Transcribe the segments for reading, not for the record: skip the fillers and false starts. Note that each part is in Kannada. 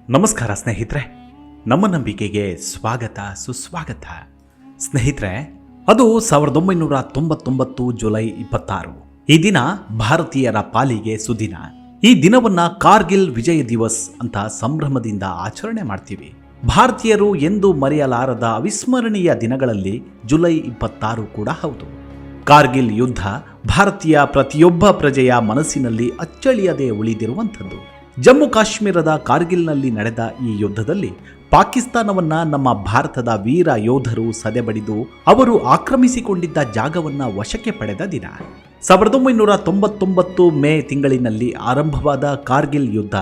ನಮಸ್ಕಾರ ಸ್ನೇಹಿತರೆ, ನಮ್ಮ ನಂಬಿಕೆಗೆ ಸ್ವಾಗತ ಸುಸ್ವಾಗತ. ಸ್ನೇಹಿತರೆ, ಅದು 1999 ಜುಲೈ 26. ಈ ದಿನ ಭಾರತೀಯರ ಪಾಲಿಗೆ ಸುದಿನ. ಈ ದಿನವನ್ನ ಕಾರ್ಗಿಲ್ ವಿಜಯ ದಿವಸ್ ಅಂತ ಸಂಭ್ರಮದಿಂದ ಆಚರಣೆ ಮಾಡ್ತೀವಿ. ಭಾರತೀಯರು ಎಂದು ಮರೆಯಲಾರದ ಅವಿಸ್ಮರಣೀಯ ದಿನಗಳಲ್ಲಿ ಜುಲೈ 26 ಕೂಡ ಹೌದು. ಕಾರ್ಗಿಲ್ ಯುದ್ಧ ಭಾರತೀಯ ಪ್ರತಿಯೊಬ್ಬ ಪ್ರಜೆಯ ಮನಸ್ಸಿನಲ್ಲಿ ಅಚ್ಚಳಿಯದೆ ಉಳಿದಿರುವಂಥದ್ದು. ಜಮ್ಮು ಕಾಶ್ಮೀರದ ಕಾರ್ಗಿಲ್ನಲ್ಲಿ ನಡೆದ ಈ ಯುದ್ಧದಲ್ಲಿ ಪಾಕಿಸ್ತಾನವನ್ನ ನಮ್ಮ ಭಾರತದ ವೀರ ಯೋಧರು ಸದೆಬಡಿದು ಅವರು ಆಕ್ರಮಿಸಿಕೊಂಡಿದ್ದ ಜಾಗವನ್ನ ವಶಕ್ಕೆ ಪಡೆದ ದಿನ. 1999 ಮೇ ತಿಂಗಳಿನಲ್ಲಿ ಆರಂಭವಾದ ಕಾರ್ಗಿಲ್ ಯುದ್ಧ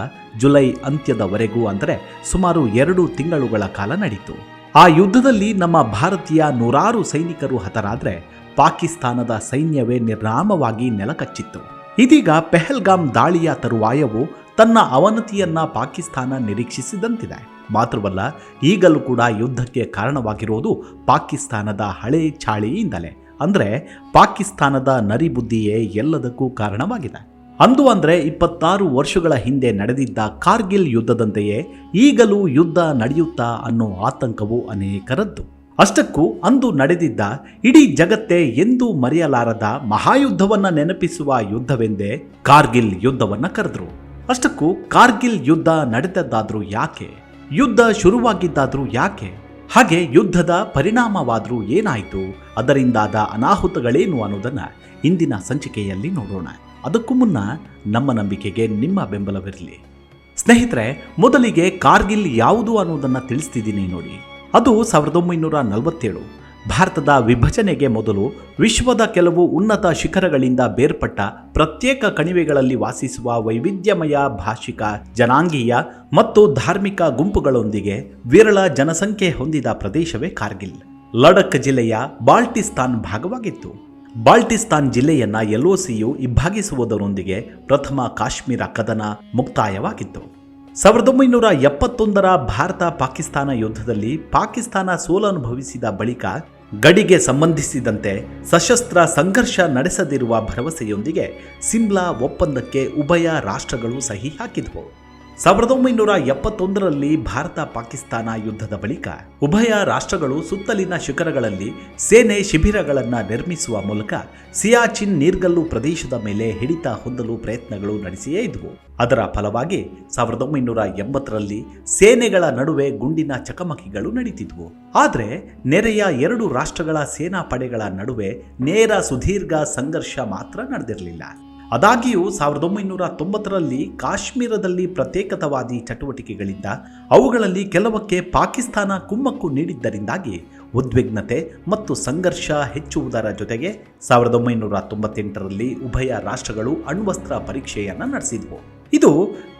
ಜುಲೈ ಅಂತ್ಯದವರೆಗೂ ಅಂದರೆ ಸುಮಾರು 2 ತಿಂಗಳುಗಳ ಕಾಲ ನಡೆಯಿತು. ಆ ಯುದ್ಧದಲ್ಲಿ ನಮ್ಮ ಭಾರತೀಯ 100 ಸೈನಿಕರು ಹತರಾದ್ರೆ ಪಾಕಿಸ್ತಾನದ ಸೈನ್ಯವೇ ನಿರ್ನಾಮವಾಗಿ ನೆಲಕಚ್ಚಿತ್ತು. ಇದೀಗ ಪೆಹಲ್ಗಾಮ್ ದಾಳಿಯ ತರುವಾಯವು ತನ್ನ ಅವನತಿಯನ್ನ ಪಾಕಿಸ್ತಾನ ನಿರೀಕ್ಷಿಸಿದಂತಿದೆ. ಮಾತ್ರವಲ್ಲ, ಈಗಲೂ ಕೂಡ ಯುದ್ಧಕ್ಕೆ ಕಾರಣವಾಗಿರೋದು ಪಾಕಿಸ್ತಾನದ ಹಳೆ ಚಾಳಿಯಿಂದಲೇ. ಅಂದರೆ ಪಾಕಿಸ್ತಾನದ ನರಿಬುದ್ಧಿಯೇ ಎಲ್ಲದಕ್ಕೂ ಕಾರಣವಾಗಿದೆ. ಅಂದು ಅಂದರೆ 26 ವರ್ಷಗಳ ಹಿಂದೆ ನಡೆದಿದ್ದ ಕಾರ್ಗಿಲ್ ಯುದ್ಧದಂತೆಯೇ ಈಗಲೂ ಯುದ್ಧ ನಡೆಯುತ್ತಾ ಅನ್ನೋ ಆತಂಕವು ಅನೇಕರದ್ದು. ಅಷ್ಟಕ್ಕೂ ಅಂದು ನಡೆದಿದ್ದ ಇಡೀ ಜಗತ್ತೇ ಎಂದೂ ಮರೆಯಲಾರದ ಮಹಾಯುದ್ಧವನ್ನ ನೆನಪಿಸುವ ಯುದ್ಧವೆಂದೇ ಕಾರ್ಗಿಲ್ ಯುದ್ಧವನ್ನ ಕರೆದ್ರು. ಅಷ್ಟಕ್ಕೂ ಕಾರ್ಗಿಲ್ ಯುದ್ಧ ನಡೆದದ್ದಾದ್ರೂ ಯಾಕೆ, ಯುದ್ಧ ಶುರುವಾಗಿದ್ದಾದ್ರೂ ಯಾಕೆ, ಹಾಗೆ ಯುದ್ಧದ ಪರಿಣಾಮವಾದ್ರೂ ಏನಾಯಿತು, ಅದರಿಂದಾದ ಅನಾಹುತಗಳೇನು ಅನ್ನೋದನ್ನ ಇಂದಿನ ಸಂಚಿಕೆಯಲ್ಲಿ ನೋಡೋಣ. ಅದಕ್ಕೂ ಮುನ್ನ ನಮ್ಮ ನಂಬಿಕೆಗೆ ನಿಮ್ಮ ಬೆಂಬಲವಿರಲಿ. ಸ್ನೇಹಿತರೆ, ಮೊದಲಿಗೆ ಕಾರ್ಗಿಲ್ ಯಾವುದು ಅನ್ನೋದನ್ನ ತಿಳಿಸ್ತಿದ್ದೀನಿ ನೋಡಿ. ಅದು 1947 ಭಾರತದ ವಿಭಜನೆಗೆ ಮೊದಲು ವಿಶ್ವದ ಕೆಲವು ಉನ್ನತ ಶಿಖರಗಳಿಂದ ಬೇರ್ಪಟ್ಟ ಪ್ರತ್ಯೇಕ ಕಣಿವೆಗಳಲ್ಲಿ ವಾಸಿಸುವ ವೈವಿಧ್ಯಮಯ ಭಾಷಿಕ, ಜನಾಂಗೀಯ ಮತ್ತು ಧಾರ್ಮಿಕ ಗುಂಪುಗಳೊಂದಿಗೆ ವಿರಳ ಜನಸಂಖ್ಯೆ ಹೊಂದಿದ ಪ್ರದೇಶವೇ ಕಾರ್ಗಿಲ್. ಲಡಖ್ ಜಿಲ್ಲೆಯ ಬಾಲ್ಟಿಸ್ತಾನ್ ಭಾಗವಾಗಿತ್ತು. ಬಾಲ್ಟಿಸ್ತಾನ್ ಜಿಲ್ಲೆಯನ್ನ LOCಯು ಇಬ್ಬಾಗಿಸುವುದರೊಂದಿಗೆ ಪ್ರಥಮ ಕಾಶ್ಮೀರ ಕದನ ಮುಕ್ತಾಯವಾಗಿತ್ತು. 1971 ಭಾರತ ಪಾಕಿಸ್ತಾನ ಯುದ್ಧದಲ್ಲಿ ಪಾಕಿಸ್ತಾನ ಸೋಲನುಭವಿಸಿದ ಬಳಿಕ ಗಡಿಗೆ ಸಂಬಂಧಿಸಿದಂತೆ ಸಶಸ್ತ್ರ ಸಂಘರ್ಷ ನಡೆಸದಿರುವ ಭರವಸೆಯೊಂದಿಗೆ ಸಿಮ್ಲಾ ಒಪ್ಪಂದಕ್ಕೆ ಉಭಯ ರಾಷ್ಟ್ರಗಳು ಸಹಿ ಹಾಕಿದವು. 1971ರಲ್ಲಿ ಭಾರತ ಪಾಕಿಸ್ತಾನ ಯುದ್ಧದ ಬಳಿಕ ಉಭಯ ರಾಷ್ಟ್ರಗಳು ಸುತ್ತಲಿನ ಶಿಖರಗಳಲ್ಲಿ ಸೇನೆ ಶಿಬಿರಗಳನ್ನು ನಿರ್ಮಿಸುವ ಮೂಲಕ ಸಿಯಾಚಿನ್ ನೀರ್ಗಲ್ಲು ಪ್ರದೇಶದ ಮೇಲೆ ಹಿಡಿತ ಹೊಂದಲು ಪ್ರಯತ್ನಗಳು ನಡೆಸಿಯೇ ಇದ್ವು. ಅದರ ಫಲವಾಗಿ 1980ರಲ್ಲಿ ಸೇನೆಗಳ ನಡುವೆ ಗುಂಡಿನ ಚಕಮಕಿಗಳು ನಡೀತಿದ್ವು. ಆದರೆ ನೆರೆಯ 2 ರಾಷ್ಟ್ರಗಳ ಸೇನಾ ಪಡೆಗಳ ನಡುವೆ ನೇರ ಸುದೀರ್ಘ ಸಂಘರ್ಷ ಮಾತ್ರ ನಡೆದಿರಲಿಲ್ಲ. ಆದಾಗ್ಯೂ 1990ರಲ್ಲಿ ಕಾಶ್ಮೀರದಲ್ಲಿ ಪ್ರತ್ಯೇಕತಾವಾದಿ ಚಟುವಟಿಕೆಗಳಿಂದ ಅವುಗಳಲ್ಲಿ ಕೆಲವಕ್ಕೆ ಪಾಕಿಸ್ತಾನ ಕುಮ್ಮಕ್ಕು ನೀಡಿದ್ದರಿಂದಾಗಿ ಉದ್ವಿಗ್ನತೆ ಮತ್ತು ಸಂಘರ್ಷ ಹೆಚ್ಚುವುದರ ಜೊತೆಗೆ 1998ರಲ್ಲಿ ಉಭಯ ರಾಷ್ಟ್ರಗಳು ಅಣ್ವಸ್ತ್ರ ಪರೀಕ್ಷೆಯನ್ನು ನಡೆಸಿದ್ವು. ಇದು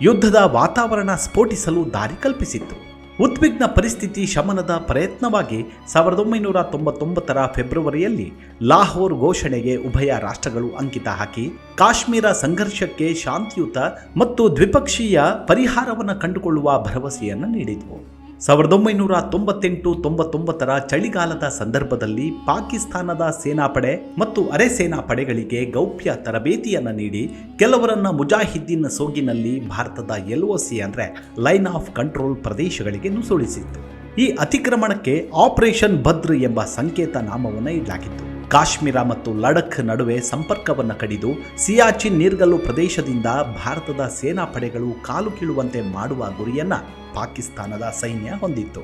ಯುದ್ಧದ ವಾತಾವರಣ ಸ್ಫೋಟಿಸಲು ದಾರಿ ಕಲ್ಪಿಸಿತ್ತು. ಉದ್ವಿಗ್ನ ಪರಿಸ್ಥಿತಿ ಶಮನದ ಪ್ರಯತ್ನವಾಗಿ 1999ರ ಫೆಬ್ರವರಿಯಲ್ಲಿ ಲಾಹೋರ್ ಘೋಷಣೆಗೆ ಉಭಯ ರಾಷ್ಟ್ರಗಳು ಅಂಕಿತ ಹಾಕಿ ಕಾಶ್ಮೀರ ಸಂಘರ್ಷಕ್ಕೆ ಶಾಂತಿಯುತ ಮತ್ತು ದ್ವಿಪಕ್ಷೀಯ ಪರಿಹಾರವನ್ನು ಕಂಡುಕೊಳ್ಳುವ ಭರವಸೆಯನ್ನು ನೀಡಿದ್ವು. 1998-99ರ ಚಳಿಗಾಲದ ಸಂದರ್ಭದಲ್ಲಿ ಪಾಕಿಸ್ತಾನದ ಸೇನಾಪಡೆ ಮತ್ತು ಅರೆ ಸೇನಾ ಪಡೆಗಳಿಗೆ ಗೌಪ್ಯ ತರಬೇತಿಯನ್ನು ನೀಡಿ ಕೆಲವರನ್ನ ಮುಜಾಹಿದ್ದೀನ್ ಸೋಗಿನಲ್ಲಿ ಭಾರತದ LOC ಅಂದರೆ ಲೈನ್ ಆಫ್ ಕಂಟ್ರೋಲ್ ಪ್ರದೇಶಗಳಿಗೆ ನುಸುಳಿಸಿತ್ತು. ಈ ಅತಿಕ್ರಮಣಕ್ಕೆ ಆಪರೇಷನ್ ಭದ್ರ ಎಂಬ ಸಂಕೇತ ನಾಮವನ್ನು ಇಡಲಾಗಿತ್ತು. ಕಾಶ್ಮೀರ ಮತ್ತು ಲಡಖ್ ನಡುವೆ ಸಂಪರ್ಕವನ್ನು ಕಡಿದು ಸಿಯಾಚಿನ್ ನೀರ್ಗಲ್ಲು ಪ್ರದೇಶದಿಂದ ಭಾರತದ ಸೇನಾ ಪಡೆಗಳು ಕಾಲು ಕೀಳುವಂತೆ ಮಾಡುವ ಗುರಿಯನ್ನ ಪಾಕಿಸ್ತಾನದ ಸೈನ್ಯ ಹೊಂದಿತ್ತು.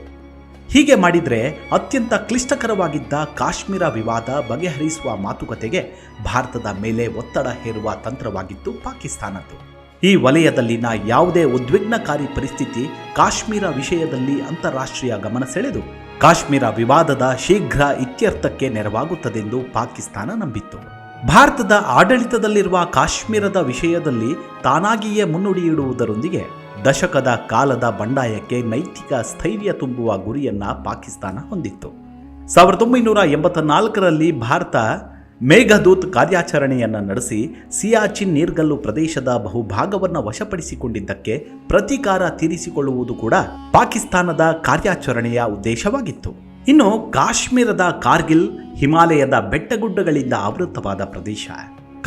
ಹೀಗೆ ಮಾಡಿದರೆ ಅತ್ಯಂತ ಕ್ಲಿಷ್ಟಕರವಾಗಿದ್ದ ಕಾಶ್ಮೀರ ವಿವಾದ ಬಗೆಹರಿಸುವ ಮಾತುಕತೆಗೆ ಭಾರತದ ಮೇಲೆ ಒತ್ತಡ ಹೇರುವ ತಂತ್ರವಾಗಿತ್ತು ಪಾಕಿಸ್ತಾನದ್ದು. ಈ ವಲಯದಲ್ಲಿನ ಯಾವುದೇ ಉದ್ವಿಗ್ನಕಾರಿ ಪರಿಸ್ಥಿತಿ ಕಾಶ್ಮೀರ ವಿಷಯದಲ್ಲಿ ಅಂತಾರಾಷ್ಟ್ರೀಯ ಗಮನ ಸೆಳೆದು ಕಾಶ್ಮೀರ ವಿವಾದದ ಶೀಘ್ರ ಇತ್ಯರ್ಥಕ್ಕೆ ನೆರವಾಗುತ್ತದೆಂದು ಪಾಕಿಸ್ತಾನ ನಂಬಿತ್ತು. ಭಾರತದ ಆಡಳಿತದಲ್ಲಿರುವ ಕಾಶ್ಮೀರದ ವಿಷಯದಲ್ಲಿ ತಾನಾಗಿಯೇ ಮುನ್ನುಡಿಯಿಡುವುದರೊಂದಿಗೆ ದಶಕದ ಕಾಲದ ಬಂಡಾಯಕ್ಕೆ ನೈತಿಕ ಸ್ಥೈರ್ಯ ತುಂಬುವ ಗುರಿಯನ್ನ ಪಾಕಿಸ್ತಾನ ಹೊಂದಿತ್ತು. 1984ರಲ್ಲಿ ಭಾರತ ಮೇಘದೂತ್ ಕಾರ್ಯಾಚರಣೆಯನ್ನು ನಡೆಸಿ ಸಿಯಾಚಿನ್ ನೀರ್ಗಲ್ಲು ಪ್ರದೇಶದ ಬಹುಭಾಗವನ್ನು ವಶಪಡಿಸಿಕೊಂಡಿದ್ದಕ್ಕೆ ಪ್ರತೀಕಾರ ತೀರಿಸಿಕೊಳ್ಳುವುದು ಕೂಡ ಪಾಕಿಸ್ತಾನದ ಕಾರ್ಯಾಚರಣೆಯ ಉದ್ದೇಶವಾಗಿತ್ತು. ಇನ್ನು ಕಾಶ್ಮೀರದ ಕಾರ್ಗಿಲ್ ಹಿಮಾಲಯದ ಬೆಟ್ಟಗುಡ್ಡಗಳಿಂದ ಆವೃತವಾದ ಪ್ರದೇಶ.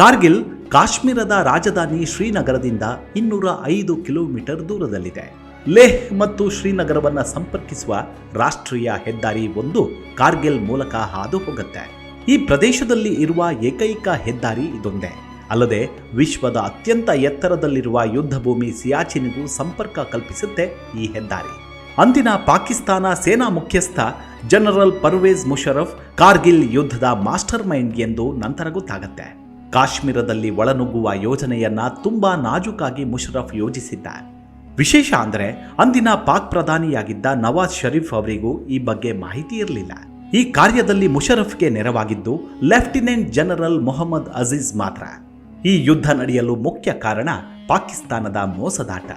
ಕಾರ್ಗಿಲ್ ಕಾಶ್ಮೀರದ ರಾಜಧಾನಿ ಶ್ರೀನಗರದಿಂದ 205 ಕಿಲೋಮೀಟರ್ ದೂರದಲ್ಲಿದೆ. ಲೇಹ್ ಮತ್ತು ಶ್ರೀನಗರವನ್ನು ಸಂಪರ್ಕಿಸುವ ರಾಷ್ಟ್ರೀಯ ಹೆದ್ದಾರಿ 1 ಕಾರ್ಗಿಲ್ ಮೂಲಕ ಹಾದು ಹೋಗುತ್ತೆ. ಈ ಪ್ರದೇಶದಲ್ಲಿ ಇರುವ ಏಕೈಕ ಹೆದ್ದಾರಿ ಇದೊಂದೇ. ಅಲ್ಲದೆ ವಿಶ್ವದ ಅತ್ಯಂತ ಎತ್ತರದಲ್ಲಿರುವ ಯುದ್ಧ ಭೂಮಿ ಸಿಯಾಚಿನ್ಗೂ ಸಂಪರ್ಕ ಕಲ್ಪಿಸುತ್ತೆ ಈ ಹೆದ್ದಾರಿ. ಅಂದಿನ ಪಾಕಿಸ್ತಾನ ಸೇನಾ ಮುಖ್ಯಸ್ಥ ಜನರಲ್ ಪರ್ವೇಜ್ ಮುಷರಫ್ ಕಾರ್ಗಿಲ್ ಯುದ್ಧದ ಮಾಸ್ಟರ್ ಮೈಂಡ್ ಎಂದು ನಂತರ ಗೊತ್ತಾಗತ್ತೆ. ಕಾಶ್ಮೀರದಲ್ಲಿ ಒಳನುಗ್ಗುವ ಯೋಜನೆಯನ್ನ ತುಂಬಾ ನಾಜೂಕಾಗಿ ಮುಷರಫ್ ಯೋಜಿಸಿದ್ದ. ವಿಶೇಷ ಅಂದರೆ ಅಂದಿನ ಪಾಕ್ ಪ್ರಧಾನಿಯಾಗಿದ್ದ ನವಾಜ್ ಶರೀಫ್ ಅವರಿಗೂ ಈ ಬಗ್ಗೆ ಮಾಹಿತಿ ಇರಲಿಲ್ಲ. ಈ ಕಾರ್ಯದಲ್ಲಿ ಮುಷರಫ್ಗೆ ನೆರವಾಗಿದ್ದು ಲೆಫ್ಟಿನೆಂಟ್ ಜನರಲ್ ಮೊಹಮ್ಮದ್ ಅಜೀಜ್ ಮಾತ್ರ. ಈ ಯುದ್ಧ ನಡೆಯಲು ಮುಖ್ಯ ಕಾರಣ ಪಾಕಿಸ್ತಾನದ ಮೋಸದಾಟ.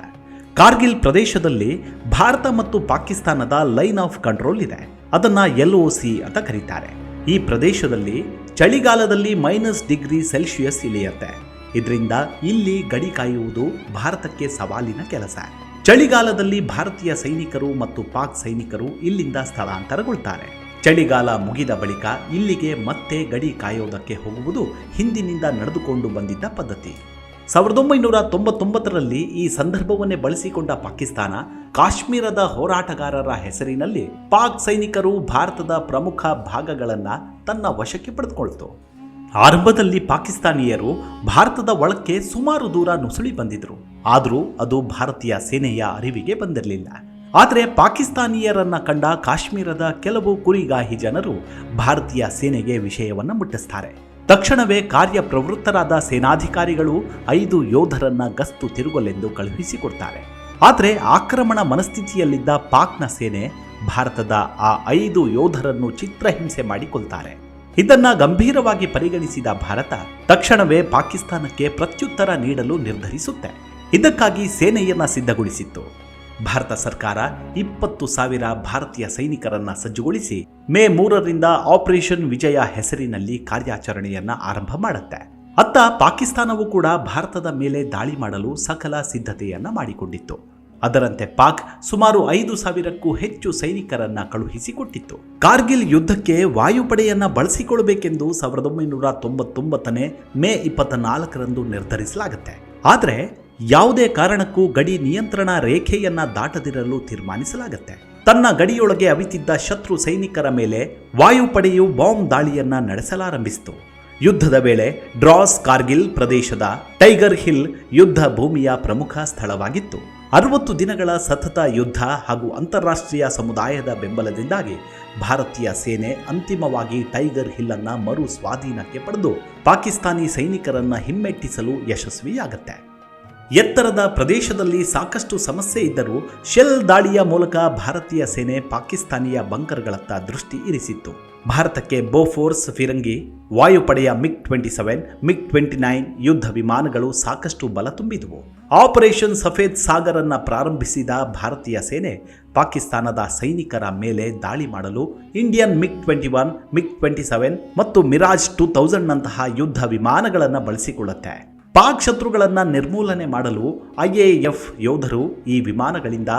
ಕಾರ್ಗಿಲ್ ಪ್ರದೇಶದಲ್ಲಿ ಭಾರತ ಮತ್ತು ಪಾಕಿಸ್ತಾನದ ಲೈನ್ ಆಫ್ ಕಂಟ್ರೋಲ್ ಇದೆ. ಅದನ್ನ LOC ಅಂತ ಕರೀತಾರೆ. ಈ ಪ್ರದೇಶದಲ್ಲಿ ಚಳಿಗಾಲದಲ್ಲಿ -°C ಇಳಿಯುತ್ತೆ. ಇದರಿಂದ ಇಲ್ಲಿ ಗಡಿ ಕಾಯುವುದು ಭಾರತಕ್ಕೆ ಸವಾಲಿನ ಕೆಲಸ. ಚಳಿಗಾಲದಲ್ಲಿ ಭಾರತೀಯ ಸೈನಿಕರು ಮತ್ತು ಪಾಕ್ ಸೈನಿಕರು ಇಲ್ಲಿಂದ ಸ್ಥಳಾಂತರಗೊಳ್ತಾರೆ. ಚಳಿಗಾಲ ಮುಗಿದ ಬಳಿಕ ಇಲ್ಲಿಗೆ ಮತ್ತೆ ಗಡಿ ಕಾಯೋದಕ್ಕೆ ಹೋಗುವುದು ಹಿಂದಿನಿಂದ ನಡೆದುಕೊಂಡು ಬಂದಿದ್ದ ಪದ್ಧತಿ. 1999ರಲ್ಲಿ ಈ ಸಂದರ್ಭವನ್ನೇ ಬಳಸಿಕೊಂಡ ಪಾಕಿಸ್ತಾನ ಕಾಶ್ಮೀರದ ಹೋರಾಟಗಾರರ ಹೆಸರಿನಲ್ಲಿ ಪಾಕ್ ಸೈನಿಕರು ಭಾರತದ ಪ್ರಮುಖ ಭಾಗಗಳನ್ನು ತನ್ನ ವಶಕ್ಕೆ ಪಡೆದುಕೊಳ್ತು. ಆರಂಭದಲ್ಲಿ ಪಾಕಿಸ್ತಾನಿಯರು ಭಾರತದ ಒಳಕ್ಕೆ ಸುಮಾರು ದೂರ ನುಸುಳಿ ಬಂದಿದ್ರು. ಆದರೂ ಅದು ಭಾರತೀಯ ಸೇನೆಯ ಅರಿವಿಗೆ ಬಂದಿರಲಿಲ್ಲ. ಆದರೆ ಪಾಕಿಸ್ತಾನಿಯರನ್ನ ಕಂಡ ಕಾಶ್ಮೀರದ ಕೆಲವು ಕುರಿಗಾಹಿ ಜನರು ಭಾರತೀಯ ಸೇನೆಗೆ ವಿಷಯವನ್ನು ಮುಟ್ಟಿಸ್ತಾರೆ. ತಕ್ಷಣವೇ ಕಾರ್ಯಪ್ರವೃತ್ತರಾದ ಸೇನಾಧಿಕಾರಿಗಳು 5 ಯೋಧರನ್ನ ಗಸ್ತು ತಿರುಗಲೆಂದು ಕಳುಹಿಸಿಕೊಡ್ತಾರೆ. ಆದರೆ ಆಕ್ರಮಣ ಮನಸ್ಥಿತಿಯಲ್ಲಿದ್ದ ಪಾಕ್ನ ಸೇನೆ ಭಾರತದ ಆ 5 ಯೋಧರನ್ನು ಚಿತ್ರಹಿಂಸೆ ಮಾಡಿಕೊಳ್ತಾರೆ. ಇದನ್ನ ಗಂಭೀರವಾಗಿ ಪರಿಗಣಿಸಿದ ಭಾರತ ತಕ್ಷಣವೇ ಪಾಕಿಸ್ತಾನಕ್ಕೆ ಪ್ರತ್ಯುತ್ತರ ನೀಡಲು ನಿರ್ಧರಿಸುತ್ತೆ. ಇದಕ್ಕಾಗಿ ಸೇನೆಯನ್ನ ಸಿದ್ಧಗೊಳಿಸಿತ್ತು. ಭಾರತ ಸರ್ಕಾರ 20,000 ಭಾರತೀಯ ಸೈನಿಕರನ್ನ ಸಜ್ಜುಗೊಳಿಸಿ ಮೇ 3ರಿಂದ ಆಪರೇಷನ್ ವಿಜಯ ಹೆಸರಿನಲ್ಲಿ ಕಾರ್ಯಾಚರಣೆಯನ್ನ ಆರಂಭ ಮಾಡುತ್ತೆ. ಅತ್ತ ಪಾಕಿಸ್ತಾನವೂ ಕೂಡ ಭಾರತದ ಮೇಲೆ ದಾಳಿ ಮಾಡಲು ಸಕಲ ಸಿದ್ಧತೆಯನ್ನ ಮಾಡಿಕೊಂಡಿತ್ತು. ಅದರಂತೆ ಪಾಕ್ ಸುಮಾರು 5,000ಕ್ಕೂ ಹೆಚ್ಚು ಸೈನಿಕರನ್ನ ಕಳುಹಿಸಿಕೊಟ್ಟಿತ್ತು. ಕಾರ್ಗಿಲ್ ಯುದ್ಧಕ್ಕೆ ವಾಯುಪಡೆಯನ್ನ ಬಳಸಿಕೊಳ್ಳಬೇಕೆಂದು 1999ನೇ ಮೇ 24ರಂದು ನಿರ್ಧರಿಸಲಾಗುತ್ತೆ. ಆದರೆ ಯಾವುದೇ ಕಾರಣಕ್ಕೂ ಗಡಿ ನಿಯಂತ್ರಣ ರೇಖೆಯನ್ನ ದಾಟದಿರಲು ತೀರ್ಮಾನಿಸಲಾಗುತ್ತೆ. ತನ್ನ ಗಡಿಯೊಳಗೆ ಅವಿತಿದ್ದ ಶತ್ರು ಸೈನಿಕರ ಮೇಲೆ ವಾಯುಪಡೆಯು ಬಾಂಬ್ ದಾಳಿಯನ್ನ ನಡೆಸಲಾರಂಭಿಸಿತು. ಯುದ್ಧದ ವೇಳೆ ಡ್ರಾಸ್ ಕಾರ್ಗಿಲ್ ಪ್ರದೇಶದ ಟೈಗರ್ ಹಿಲ್ ಯುದ್ಧ ಭೂಮಿಯ ಪ್ರಮುಖ ಸ್ಥಳವಾಗಿತ್ತು. 60 ದಿನಗಳ ಸತತ ಯುದ್ಧ ಹಾಗೂ ಅಂತಾರಾಷ್ಟ್ರೀಯ ಸಮುದಾಯದ ಬೆಂಬಲದಿಂದಾಗಿ ಭಾರತೀಯ ಸೇನೆ ಅಂತಿಮವಾಗಿ ಟೈಗರ್ ಹಿಲ್ ಅನ್ನ ಮರು ಸ್ವಾಧೀನಕ್ಕೆ ಪಡೆದು ಪಾಕಿಸ್ತಾನಿ ಸೈನಿಕರನ್ನ ಹಿಮ್ಮೆಟ್ಟಿಸಲು ಯಶಸ್ವಿಯಾಗುತ್ತೆ. ಎತ್ತರದ ಪ್ರದೇಶದಲ್ಲಿ ಸಾಕಷ್ಟು ಸಮಸ್ಯೆ ಇದ್ದರೂ ಶೆಲ್ ದಾಳಿಯ ಮೂಲಕ ಭಾರತೀಯ ಸೇನೆ ಪಾಕಿಸ್ತಾನಿಯ ಬಂಕರ್ಗಳತ್ತ ದೃಷ್ಟಿ ಇರಿಸಿತ್ತು. ಭಾರತಕ್ಕೆ ಬೋಫೋರ್ಸ್ ಫಿರಂಗಿ, ವಾಯುಪಡೆಯ MiG-27, MiG-29 ಯುದ್ಧ ವಿಮಾನಗಳು ಸಾಕಷ್ಟು ಬಲ ತುಂಬಿದವು. ಆಪರೇಷನ್ ಸಫೇದ್ ಸಾಗರ್ ಅನ್ನ ಪ್ರಾರಂಭಿಸಿದ ಭಾರತೀಯ ಸೇನೆ ಪಾಕಿಸ್ತಾನದ ಸೈನಿಕರ ಮೇಲೆ ದಾಳಿ ಮಾಡಲು ಇಂಡಿಯನ್ MiG-21, MiG-27 ಮತ್ತು ಮಿರಾಜ್ 2000 ನಂತಹ ಯುದ್ಧ ವಿಮಾನಗಳನ್ನು ಬಳಸಿಕೊಳ್ಳುತ್ತೆ. ಪಾಕ್ ಶತ್ರುಗಳನ್ನು ನಿರ್ಮೂಲನೆ ಮಾಡಲು IAF ಯೋಧರು ಈ ವಿಮಾನಗಳಿಂದ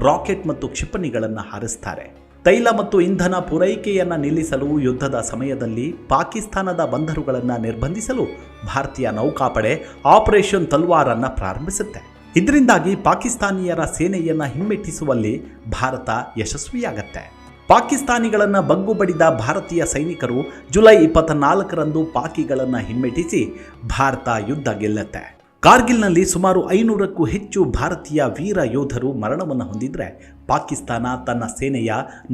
ರಾಕೆಟ್ ಮತ್ತು ಕ್ಷಿಪಣಿಗಳನ್ನು ಹಾರಿಸ್ತಾರೆ. ತೈಲ ಮತ್ತು ಇಂಧನ ಪೂರೈಕೆಯನ್ನು ನಿಲ್ಲಿಸಲು ಯುದ್ಧದ ಸಮಯದಲ್ಲಿ ಪಾಕಿಸ್ತಾನದ ಬಂದರುಗಳನ್ನು ನಿರ್ಬಂಧಿಸಲು ಭಾರತೀಯ ನೌಕಾಪಡೆ ಆಪರೇಷನ್ ತಲ್ವಾರ್ ಅನ್ನು ಪ್ರಾರಂಭಿಸುತ್ತೆ. ಇದರಿಂದಾಗಿ ಪಾಕಿಸ್ತಾನಿಯರ ಸೇನೆಯನ್ನು ಹಿಮ್ಮೆಟ್ಟಿಸುವಲ್ಲಿ ಭಾರತ ಯಶಸ್ವಿಯಾಗತ್ತೆ. ಪಾಕಿಸ್ತಾನಿಗಳನ್ನು ಬಗ್ಗು ಬಡಿದ ಭಾರತೀಯ ಸೈನಿಕರು ಜುಲೈ 24ರಂದು ಪಾಕಿಗಳನ್ನು ಹಿಮ್ಮೆಟ್ಟಿಸಿ ಭಾರತ ಯುದ್ಧ ಗೆಲ್ಲುತ್ತೆ. ಕಾರ್ಗಿಲ್ನಲ್ಲಿ ಸುಮಾರು 500ಕ್ಕೂ ಹೆಚ್ಚು ಭಾರತೀಯ ವೀರ ಯೋಧರು ಮರಣವನ್ನು ಹೊಂದಿದ್ರೆ ಪಾಕಿಸ್ತಾನ ತನ್ನ ಸೇನೆಯ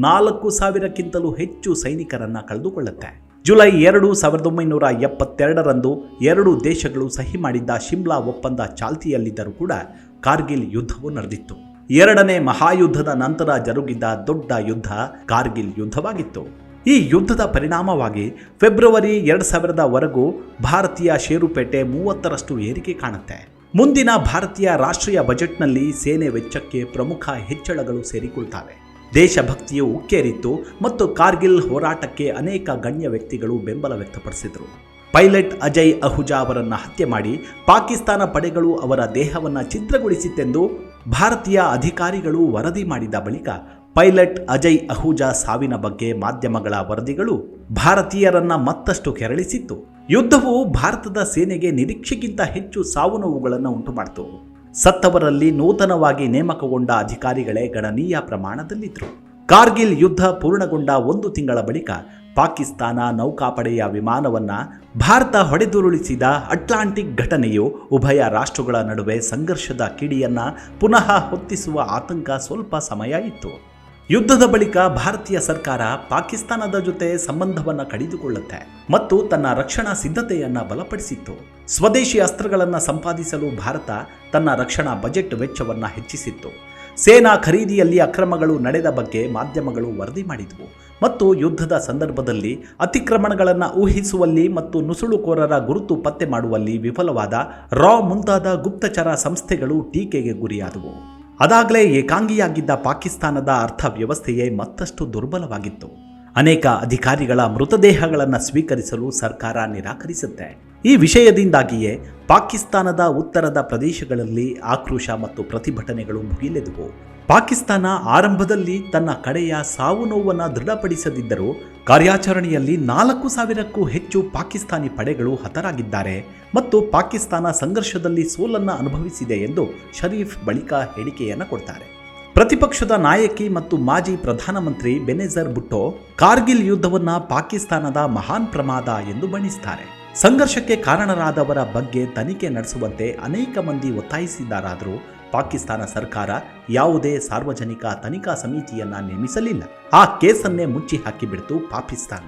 4,000ಕ್ಕಿಂತಲೂ ಹೆಚ್ಚು ಸೈನಿಕರನ್ನು ಕಳೆದುಕೊಳ್ಳುತ್ತೆ. ಜುಲೈ 2, 1972ರಂದು 2 ದೇಶಗಳು ಸಹಿ ಮಾಡಿದ್ದ ಶಿಮ್ಲಾ ಒಪ್ಪಂದ ಚಾಲ್ತಿಯಲ್ಲಿದ್ದರೂ ಕೂಡ ಕಾರ್ಗಿಲ್ ಯುದ್ಧವು ನಡೆದಿತ್ತು. 2ನೇ ಮಹಾಯುದ್ಧದ ನಂತರ ಜರುಗಿದ್ದ ದೊಡ್ಡ ಯುದ್ಧ ಕಾರ್ಗಿಲ್ ಯುದ್ಧವಾಗಿತ್ತು. ಈ ಯುದ್ಧದ ಪರಿಣಾಮವಾಗಿ ಫೆಬ್ರವರಿ 2000ವರೆಗೂ ಭಾರತೀಯ ಷೇರುಪೇಟೆ 30ರಷ್ಟು ಏರಿಕೆ ಕಾಣುತ್ತೆ. ಮುಂದಿನ ಭಾರತೀಯ ರಾಷ್ಟ್ರೀಯ ಬಜೆಟ್ನಲ್ಲಿ ಸೇನೆ ವೆಚ್ಚಕ್ಕೆ ಪ್ರಮುಖ ಹೆಚ್ಚಳಗಳು ಸೇರಿಕೊಳ್ತವೆ. ದೇಶಭಕ್ತಿಯು ಉಕ್ಕೇರಿತ್ತು ಮತ್ತು ಕಾರ್ಗಿಲ್ ಹೋರಾಟಕ್ಕೆ ಅನೇಕ ಗಣ್ಯ ವ್ಯಕ್ತಿಗಳು ಬೆಂಬಲ ವ್ಯಕ್ತಪಡಿಸಿದರು. ಪೈಲಟ್ ಅಜಯ್ ಅಹುಜಾ ಅವರನ್ನ ಹತ್ಯೆ ಮಾಡಿ ಪಾಕಿಸ್ತಾನ ಪಡೆಗಳು ಅವರ ದೇಹವನ್ನು ಛಿದ್ರಗೊಳಿಸಿತೆಂದು ಭಾರತೀಯ ಅಧಿಕಾರಿಗಳು ವರದಿ ಮಾಡಿದ ಬಳಿಕ ಪೈಲಟ್ ಅಜಯ್ ಅಹುಜಾ ಸಾವಿನ ಬಗ್ಗೆ ಮಾಧ್ಯಮಗಳ ವರದಿಗಳು ಭಾರತೀಯರನ್ನ ಮತ್ತಷ್ಟು ಕೆರಳಿಸಿತ್ತು. ಯುದ್ಧವು ಭಾರತದ ಸೇನೆಗೆ ನಿರೀಕ್ಷೆಗಿಂತ ಹೆಚ್ಚು ಸಾವು ನೋವುಗಳನ್ನು ಉಂಟುಮಾಡಿತು. ಸತ್ತವರಲ್ಲಿ ನೂತನವಾಗಿ ನೇಮಕಗೊಂಡ ಅಧಿಕಾರಿಗಳೇ ಗಣನೀಯ ಪ್ರಮಾಣದಲ್ಲಿದ್ದರು. ಕಾರ್ಗಿಲ್ ಯುದ್ಧ ಪೂರ್ಣಗೊಂಡ 1 ತಿಂಗಳ ಬಳಿಕ ಪಾಕಿಸ್ತಾನ ನೌಕಾಪಡೆಯ ವಿಮಾನವನ್ನ ಭಾರತ ಹೊಡೆದುರುಳಿಸಿದ ಅಟ್ಲಾಂಟಿಕ್ ಘಟನೆಯು ಉಭಯ ರಾಷ್ಟ್ರಗಳ ನಡುವೆ ಸಂಘರ್ಷದ ಕಿಡಿಯನ್ನ ಪುನಃ ಹೊತ್ತಿಸುವ ಆತಂಕ ಸ್ವಲ್ಪ ಸಮಯ ಇತ್ತು. ಯುದ್ಧದ ಬಳಿಕ ಭಾರತೀಯ ಸರ್ಕಾರ ಪಾಕಿಸ್ತಾನದ ಜೊತೆ ಸಂಬಂಧವನ್ನು ಕಡಿದುಕೊಳ್ಳುತ್ತೆ ಮತ್ತು ತನ್ನ ರಕ್ಷಣಾ ಸಿದ್ಧತೆಯನ್ನು ಬಲಪಡಿಸಿತ್ತು. ಸ್ವದೇಶಿ ಅಸ್ತ್ರಗಳನ್ನು ಸಂಪಾದಿಸಲು ಭಾರತ ತನ್ನ ರಕ್ಷಣಾ ಬಜೆಟ್ ವೆಚ್ಚವನ್ನು ಹೆಚ್ಚಿಸಿತ್ತು. ಸೇನಾ ಖರೀದಿಯಲ್ಲಿ ಅಕ್ರಮಗಳು ನಡೆದ ಬಗ್ಗೆ ಮಾಧ್ಯಮಗಳು ವರದಿ ಮಾಡಿದವು ಮತ್ತು ಯುದ್ಧದ ಸಂದರ್ಭದಲ್ಲಿ ಅತಿಕ್ರಮಣಗಳನ್ನು ಊಹಿಸುವಲ್ಲಿ ಮತ್ತು ನುಸುಳುಕೋರರ ಗುರುತು ಪತ್ತೆ ಮಾಡುವಲ್ಲಿ ವಿಫಲವಾದ ರಾ ಮುಂತಾದ ಗುಪ್ತಚರ ಸಂಸ್ಥೆಗಳು ಟೀಕೆಗೆ ಗುರಿಯಾದವು. ಅದಾಗಲೇ ಏಕಾಂಗಿಯಾಗಿದ್ದ ಪಾಕಿಸ್ತಾನದ ಅರ್ಥವ್ಯವಸ್ಥೆಯೇ ಮತ್ತಷ್ಟು ದುರ್ಬಲವಾಗಿತ್ತು. ಅನೇಕ ಅಧಿಕಾರಿಗಳ ಮೃತದೇಹಗಳನ್ನು ಸ್ವೀಕರಿಸಲು ಸರ್ಕಾರ ನಿರಾಕರಿಸುತ್ತೆ. ಈ ವಿಷಯದಿಂದಾಗಿಯೇ ಪಾಕಿಸ್ತಾನದ ಉತ್ತರದ ಪ್ರದೇಶಗಳಲ್ಲಿ ಆಕ್ರೋಶ ಮತ್ತು ಪ್ರತಿಭಟನೆಗಳು ಭುಗಿಲೆದವು. ಪಾಕಿಸ್ತಾನ ಆರಂಭದಲ್ಲಿ ತನ್ನ ಕಡೆಯ ಸಾವು ನೋವನ್ನು ದೃಢಪಡಿಸದಿದ್ದರೂ ಕಾರ್ಯಾಚರಣೆಯಲ್ಲಿ 4,000ಕ್ಕೂ ಹೆಚ್ಚು ಪಾಕಿಸ್ತಾನಿ ಪಡೆಗಳು ಹತರಾಗಿದ್ದಾರೆ ಮತ್ತು ಪಾಕಿಸ್ತಾನ ಸಂಘರ್ಷದಲ್ಲಿ ಸೋಲನ್ನು ಅನುಭವಿಸಿದೆ ಎಂದು ಶರೀಫ್ ಬಳಿಕ ಹೇಳಿಕೆಯನ್ನು ಕೊಡ್ತಾರೆ. ಪ್ರತಿಪಕ್ಷದ ನಾಯಕಿ ಮತ್ತು ಮಾಜಿ ಪ್ರಧಾನಮಂತ್ರಿ ಬೆನೆಜರ್ ಭುಟ್ಟೋ ಕಾರ್ಗಿಲ್ ಯುದ್ಧವನ್ನು ಪಾಕಿಸ್ತಾನದ ಮಹಾನ್ ಪ್ರಮಾದ ಎಂದು ಬಣ್ಣಿಸುತ್ತಾರೆ. ಸಂಘರ್ಷಕ್ಕೆ ಕಾರಣರಾದವರ ಬಗ್ಗೆ ತನಿಖೆ ನಡೆಸುವಂತೆ ಅನೇಕ ಮಂದಿ ಒತ್ತಾಯಿಸಿದ್ದಾರಾದರೂ ಪಾಕಿಸ್ತಾನ ಸರ್ಕಾರ ಯಾವುದೇ ಸಾರ್ವಜನಿಕ ತನಿಖಾ ಸಮಿತಿಯನ್ನ ನೇಮಿಸಲಿಲ್ಲ. ಆ ಕೇಸನ್ನೇ ಮುಚ್ಚಿ ಹಾಕಿಬಿಡ್ತು ಪಾಕಿಸ್ತಾನ.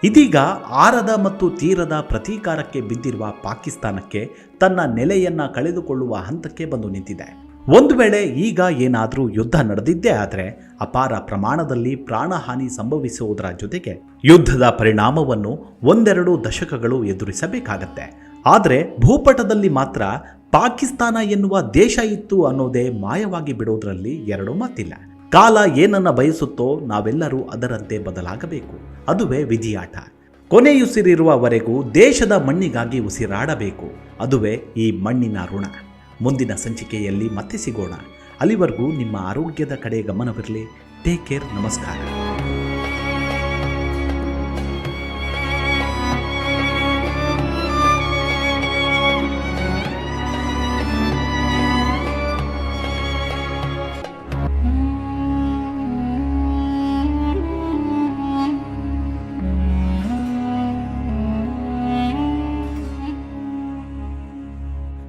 ಇದೀಗ ಆರದ ಮತ್ತು ತೀರದ ಪ್ರತೀಕಾರಕ್ಕೆ ಬಿದ್ದಿರುವ ಪಾಕಿಸ್ತಾನಕ್ಕೆ ತನ್ನ ನೆಲೆಯನ್ನ ಕಳೆದುಕೊಳ್ಳುವ ಹಂತಕ್ಕೆ ಬಂದು ನಿಂತಿದೆ. ಒಂದು ವೇಳೆ ಈಗ ಏನಾದರೂ ಯುದ್ಧ ನಡೆದಿದ್ದೇ ಆದರೆ ಅಪಾರ ಪ್ರಮಾಣದಲ್ಲಿ ಪ್ರಾಣಹಾನಿ ಸಂಭವಿಸುವುದರ ಜೊತೆಗೆ ಯುದ್ಧದ ಪರಿಣಾಮವನ್ನು 1-2 ದಶಕಗಳು ಎದುರಿಸಬೇಕಾಗತ್ತೆ. ಆದರೆ ಭೂಪಟದಲ್ಲಿ ಮಾತ್ರ ಪಾಕಿಸ್ತಾನ ಎನ್ನುವ ದೇಶ ಇತ್ತು ಅನ್ನೋದೇ ಮಾಯವಾಗಿ ಬಿಡೋದ್ರಲ್ಲಿ 2 ಮಾತಿಲ್ಲ. ಕಾಲ ಏನನ್ನ ಬಯಸುತ್ತೋ ನಾವೆಲ್ಲರೂ ಅದರಂತೆ ಬದಲಾಗಬೇಕು. ಅದುವೇ ವಿಧಿಯಾಟ. ಕೊನೆಯುಸಿರಿರುವವರೆಗೂ ದೇಶದ ಮಣ್ಣಿಗಾಗಿ ಉಸಿರಾಡಬೇಕು. ಅದುವೇ ಈ ಮಣ್ಣಿನ ಋಣ. ಮುಂದಿನ ಸಂಚಿಕೆಯಲ್ಲಿ ಮತ್ತೆ ಸಿಗೋಣ. ಅಲ್ಲಿವರೆಗೂ ನಿಮ್ಮ ಆರೋಗ್ಯದ ಕಡೆ ಗಮನವಿರಲಿ. Take care. ನಮಸ್ಕಾರ.